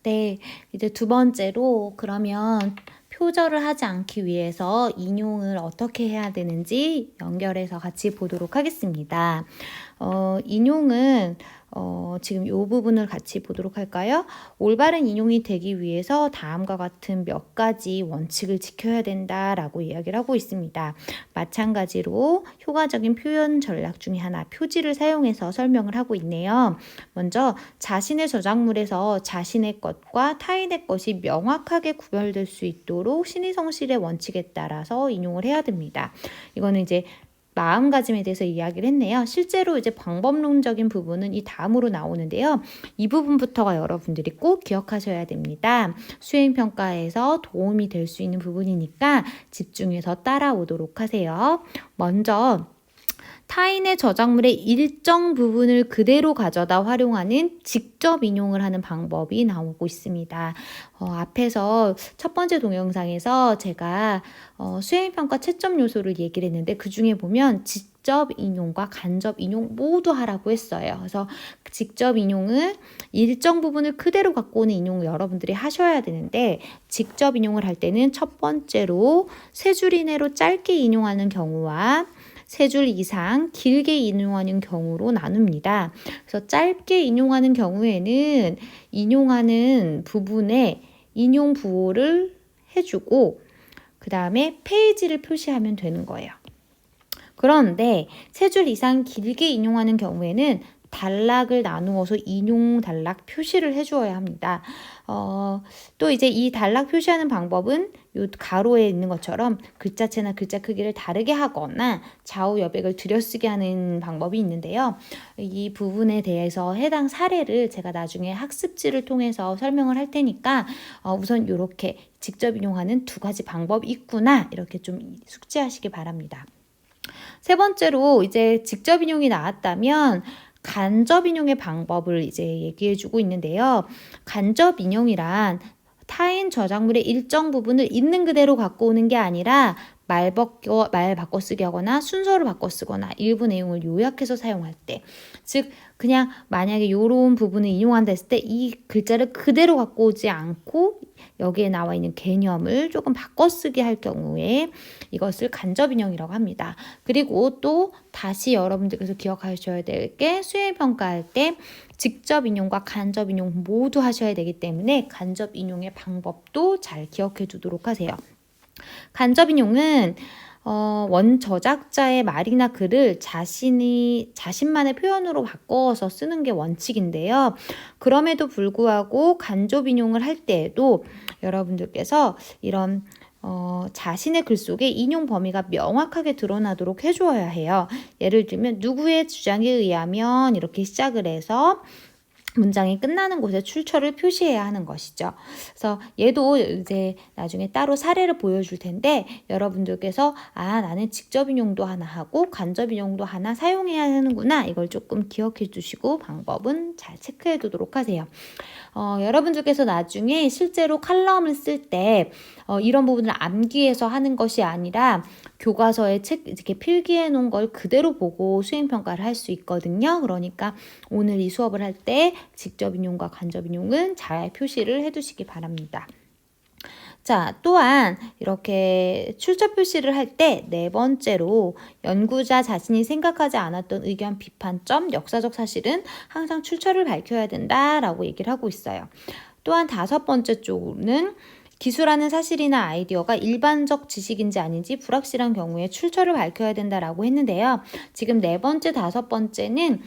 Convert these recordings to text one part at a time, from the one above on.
네, 이제 두 번째로 그러면 표절을 하지 않기 위해서 인용을 어떻게 해야 되는지 연결해서 같이 보도록 하겠습니다. 인용은 지금 이 부분을 같이 보도록 할까요? 올바른 인용이 되기 위해서 다음과 같은 몇 가지 원칙을 지켜야 된다라고 이야기를 하고 있습니다. 마찬가지로 효과적인 표현 전략 중에 하나, 표지를 사용해서 설명을 하고 있네요. 먼저 자신의 저작물에서 자신의 것과 타인의 것이 명확하게 구별될 수 있도록 신의성실의 원칙에 따라서 인용을 해야 됩니다. 이거는 이제 마음가짐에 대해서 이야기를 했네요. 실제로 이제 방법론적인 부분은 이 다음으로 나오는데요. 이 부분부터가 여러분들이 꼭 기억하셔야 됩니다. 수행평가에서 도움이 될 수 있는 부분이니까 집중해서 따라오도록 하세요. 먼저 타인의 저작물의 일정 부분을 그대로 가져다 활용하는 직접 인용을 하는 방법이 나오고 있습니다. 앞에서 첫 번째 동영상에서 제가 수행평가 채점 요소를 얘기를 했는데 그 중에 보면 직접 인용과 간접 인용 모두 하라고 했어요. 그래서 직접 인용은 일정 부분을 그대로 갖고 오는 인용을 여러분들이 하셔야 되는데 직접 인용을 할 때는 첫 번째로 세 줄 이내로 짧게 인용하는 경우와 세 줄 이상 길게 인용하는 경우로 나눕니다. 그래서 짧게 인용하는 경우에는 인용하는 부분에 인용 부호를 해주고 그 다음에 페이지를 표시하면 되는 거예요. 그런데 세 줄 이상 길게 인용하는 경우에는 단락을 나누어서 인용 단락 표시를 해주어야 합니다. 또 이제 이 단락 표시하는 방법은 요 가로에 있는 것처럼 글자체나 글자 크기를 다르게 하거나 좌우 여백을 들여쓰게 하는 방법이 있는데요. 이 부분에 대해서 해당 사례를 제가 나중에 학습지를 통해서 설명을 할 테니까 우선 이렇게 직접 인용하는 두 가지 방법이 있구나 이렇게 좀 숙지하시기 바랍니다. 세 번째로 이제 직접 인용이 나왔다면 간접 인용의 방법을 이제 얘기해주고 있는데요. 간접 인용이란 타인 저작물의 일정 부분을 있는 그대로 갖고 오는 게 아니라 말 바꿔 쓰기 하거나 순서를 바꿔 쓰거나 일부 내용을 요약해서 사용할 때, 즉 그냥 만약에 이런 부분을 인용한다 했을 때 이 글자를 그대로 갖고 오지 않고 여기에 나와 있는 개념을 조금 바꿔 쓰기 할 경우에 이것을 간접 인용이라고 합니다. 그리고 또 다시 여러분들께서 기억하셔야 될 게 수행평가할 때 직접 인용과 간접 인용 모두 하셔야 되기 때문에 간접 인용의 방법도 잘 기억해 두도록 하세요. 간접 인용은 원 저작자의 말이나 글을 자신만의 표현으로 바꿔서 쓰는 게 원칙인데요. 그럼에도 불구하고 간접 인용을 할 때에도 여러분들께서 이런 자신의 글 속에 인용 범위가 명확하게 드러나도록 해주어야 해요. 예를 들면 누구의 주장에 의하면 이렇게 시작을 해서 문장이 끝나는 곳에 출처를 표시해야 하는 것이죠. 그래서 얘도 이제 나중에 따로 사례를 보여줄 텐데 여러분들께서 나는 직접 인용도 하나 하고 간접 인용도 하나 사용해야 하는구나 이걸 조금 기억해 두시고 방법은 잘 체크해 두도록 하세요. 여러분들께서 나중에 실제로 칼럼을 쓸 때 이런 부분을 암기해서 하는 것이 아니라 교과서에 이렇게 필기해 놓은 걸 그대로 보고 수행평가를 할 수 있거든요. 그러니까 오늘 이 수업을 할 때 직접 인용과 간접 인용은 잘 표시를 해두시기 바랍니다. 자, 또한 이렇게 출처 표시를 할 때 네 번째로 연구자 자신이 생각하지 않았던 의견, 비판점, 역사적 사실은 항상 출처를 밝혀야 된다라고 얘기를 하고 있어요. 또한 다섯 번째 쪽은 기술하는 사실이나 아이디어가 일반적 지식인지 아닌지 불확실한 경우에 출처를 밝혀야 된다라고 했는데요. 지금 네 번째, 다섯 번째는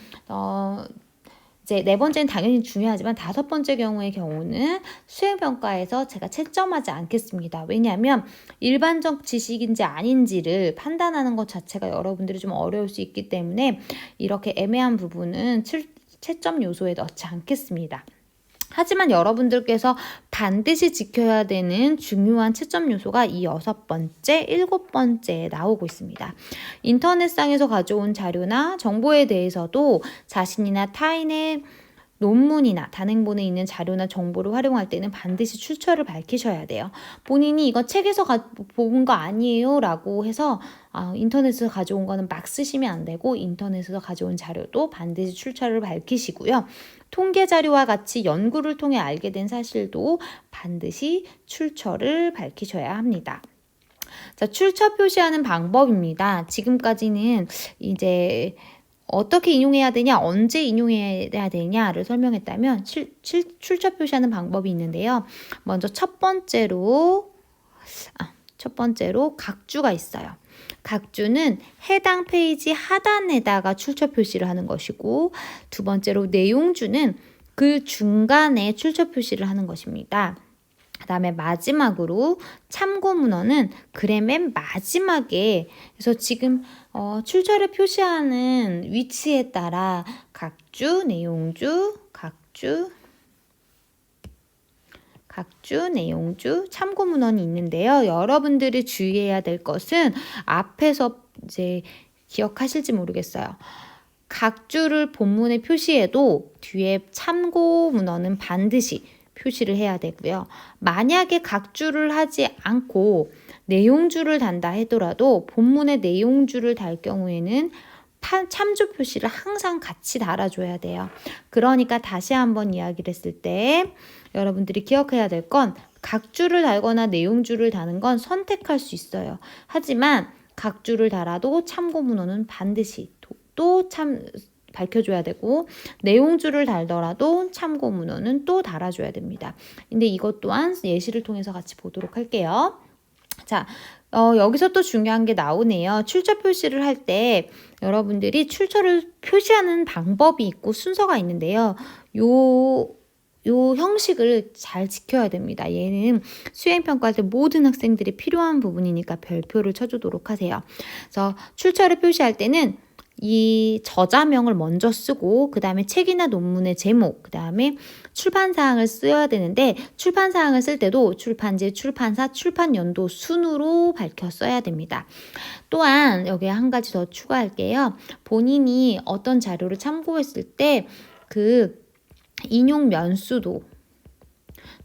이제 네 번째는 당연히 중요하지만 다섯 번째 경우는 수행평가에서 제가 채점하지 않겠습니다. 왜냐하면 일반적 지식인지 아닌지를 판단하는 것 자체가 여러분들이 좀 어려울 수 있기 때문에 이렇게 애매한 부분은 채점 요소에 넣지 않겠습니다. 하지만 여러분들께서 반드시 지켜야 되는 중요한 채점 요소가 이 여섯 번째, 일곱 번째에 나오고 있습니다. 인터넷상에서 가져온 자료나 정보에 대해서도 자신이나 타인의 논문이나 단행본에 있는 자료나 정보를 활용할 때는 반드시 출처를 밝히셔야 돼요. 본인이 이거 책에서 본 거 아니에요 라고 해서 인터넷에서 가져온 거는 막 쓰시면 안 되고, 인터넷에서 가져온 자료도 반드시 출처를 밝히시고요. 통계 자료와 같이 연구를 통해 알게 된 사실도 반드시 출처를 밝히셔야 합니다. 자, 출처 표시하는 방법입니다. 지금까지는 이제 어떻게 인용해야 되냐, 언제 인용해야 되냐를 설명했다면, 출처 표시하는 방법이 있는데요. 먼저 첫 번째로 각주가 있어요. 각주는 해당 페이지 하단에다가 출처 표시를 하는 것이고, 두 번째로 내용주는 그 중간에 출처 표시를 하는 것입니다. 그 다음에 마지막으로 참고 문헌은 글의 맨 마지막에, 그래서 지금 출처를 표시하는 위치에 따라 각주, 내용주, 내용주, 참고 문헌이 있는데요. 여러분들이 주의해야 될 것은 앞에서 이제 기억하실지 모르겠어요. 각주를 본문에 표시해도 뒤에 참고 문헌은 반드시 표시를 해야 되고요. 만약에 각주를 하지 않고 내용주를 단다 하더라도 본문에 내용주를 달 경우에는 참조 표시를 항상 같이 달아줘야 돼요. 그러니까 다시 한번 이야기를 했을 때 여러분들이 기억해야 될 건, 각주를 달거나 내용주를 다는 건 선택할 수 있어요. 하지만 각주를 달아도 참고 문헌은 반드시 밝혀줘야 되고, 내용주를 달더라도 참고 문헌은 또 달아줘야 됩니다. 근데 이것 또한 예시를 통해서 같이 보도록 할게요. 자, 여기서 또 중요한 게 나오네요. 출처 표시를 할 때 여러분들이 출처를 표시하는 방법이 있고 순서가 있는데요. 요 형식을 잘 지켜야 됩니다. 얘는 수행평가할 때 모든 학생들이 필요한 부분이니까 별표를 쳐주도록 하세요. 그래서 출처를 표시할 때는 이 저자명을 먼저 쓰고, 그 다음에 책이나 논문의 제목, 그 다음에 출판사항을 써야 되는데, 출판사항을 쓸 때도 출판지, 출판사, 출판연도 순으로 밝혀 써야 됩니다. 또한 여기에 한 가지 더 추가할게요. 본인이 어떤 자료를 참고했을 때 그 인용 면수도,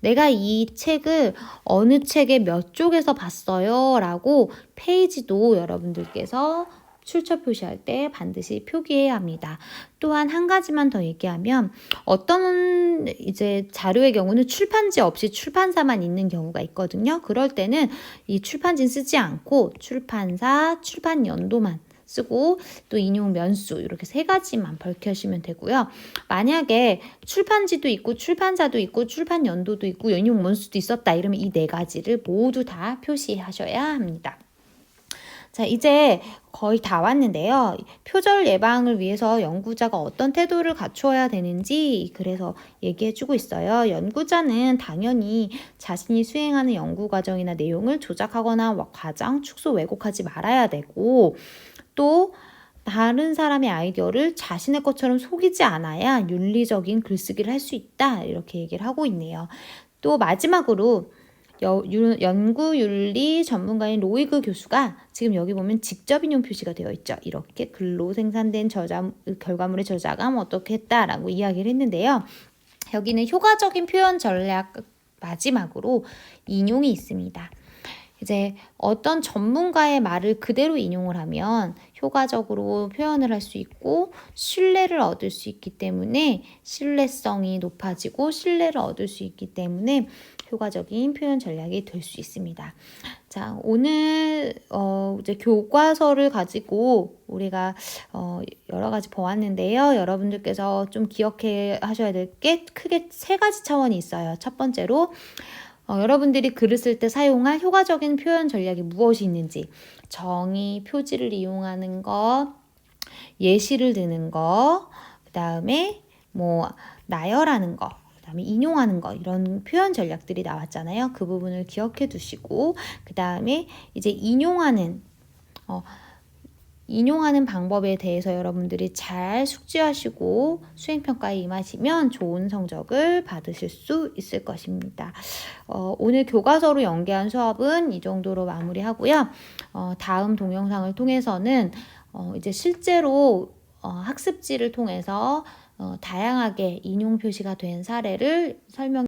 내가 이 책을 어느 책의 몇 쪽에서 봤어요 라고 페이지도 여러분들께서 출처 표시할 때 반드시 표기해야 합니다. 또한 한 가지만 더 얘기하면, 어떤 이제 자료의 경우는 출판지 없이 출판사만 있는 경우가 있거든요. 그럴 때는 이 출판지는 쓰지 않고 출판사, 출판연도만 쓰고, 또 인용 면수, 이렇게 세 가지만 밝히시면 되고요. 만약에 출판지도 있고 출판사도 있고 출판연도도 있고 인용 면수도 있었다 이러면 이 네 가지를 모두 다 표시하셔야 합니다. 자, 이제 거의 다 왔는데요. 표절 예방을 위해서 연구자가 어떤 태도를 갖추어야 되는지 그래서 얘기해주고 있어요. 연구자는 당연히 자신이 수행하는 연구 과정이나 내용을 조작하거나 과장, 축소, 왜곡하지 말아야 되고, 또 다른 사람의 아이디어를 자신의 것처럼 속이지 않아야 윤리적인 글쓰기를 할 수 있다, 이렇게 얘기를 하고 있네요. 또 마지막으로 연구윤리 전문가인 로이그 교수가 지금 여기 보면 직접 인용 표시가 되어 있죠. 이렇게 글로 생산된 결과물의 저자감 어떻게 했다라고 이야기를 했는데요. 여기는 효과적인 표현 전략 마지막으로 인용이 있습니다. 이제 어떤 전문가의 말을 그대로 인용을 하면 효과적으로 표현을 할 수 있고 신뢰를 얻을 수 있기 때문에, 신뢰성이 높아지고 신뢰를 얻을 수 있기 때문에 효과적인 표현 전략이 될 수 있습니다. 자, 오늘 이제 교과서를 가지고 우리가 여러 가지 보았는데요. 여러분들께서 좀 기억해 하셔야 될 게 크게 세 가지 차원이 있어요. 첫 번째로 여러분들이 글을 쓸 때 사용할 효과적인 표현 전략이 무엇이 있는지, 정의, 표지를 이용하는 것, 예시를 드는 것, 그 다음에 나열하는 것, 그 다음에 인용하는 것, 이런 표현 전략들이 나왔잖아요. 그 부분을 기억해 두시고, 그 다음에 이제 인용하는 방법에 대해서 여러분들이 잘 숙지하시고 수행평가에 임하시면 좋은 성적을 받으실 수 있을 것입니다. 오늘 교과서로 연계한 수업은 이 정도로 마무리하고요. 다음 동영상을 통해서는 이제 실제로 학습지를 통해서 다양하게 인용 표시가 된 사례를 설명